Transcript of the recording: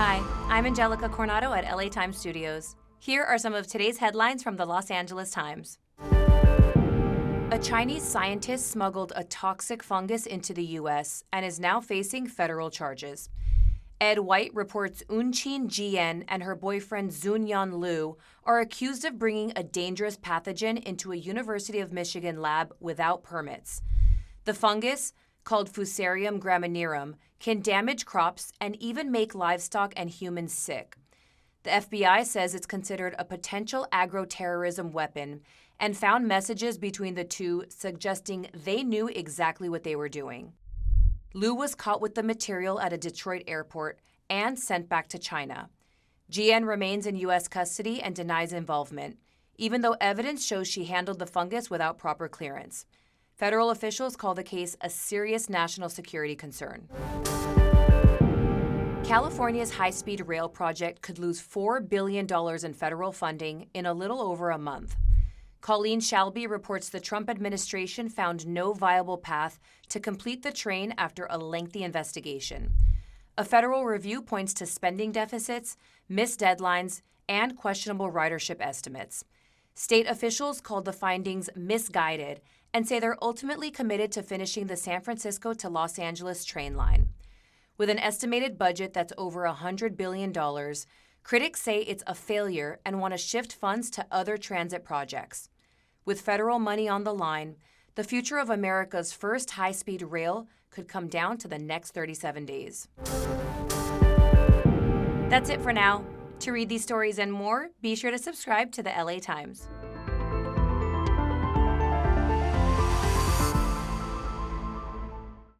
Hi, I'm Angelica Coronado at LA Times Studios. Here are some of today's headlines from the Los Angeles Times. A Chinese scientist smuggled a toxic fungus into the U.S. and is now facing federal charges. Ed White reports Unqin Jian and her boyfriend Zunyan Liu are accused of bringing a dangerous pathogen into a University of Michigan lab without permits. The fungus, called Fusarium graminearum, can damage crops and even make livestock and humans sick. The FBI says it's considered a potential agro-terrorism weapon and found messages between the two suggesting they knew exactly what they were doing. Liu was caught with the material at a Detroit airport and sent back to China. Jian remains in U.S. custody and denies involvement, even though evidence shows she handled the fungus without proper clearance. Federal officials call the case a serious national security concern. California's high-speed rail project could lose $4 billion in federal funding in a little over a month. Colleen Shalby reports the Trump administration found no viable path to complete the train after a lengthy investigation. A federal review points to spending deficits, missed deadlines, and questionable ridership estimates. State officials called the findings misguided and say they're ultimately committed to finishing the San Francisco to Los Angeles train line. With an estimated budget that's over $100 billion, critics say it's a failure and want to shift funds to other transit projects. With federal money on the line, the future of America's first high-speed rail could come down to the next 37 days. That's it for now. To read these stories and more, be sure to subscribe to the LA Times.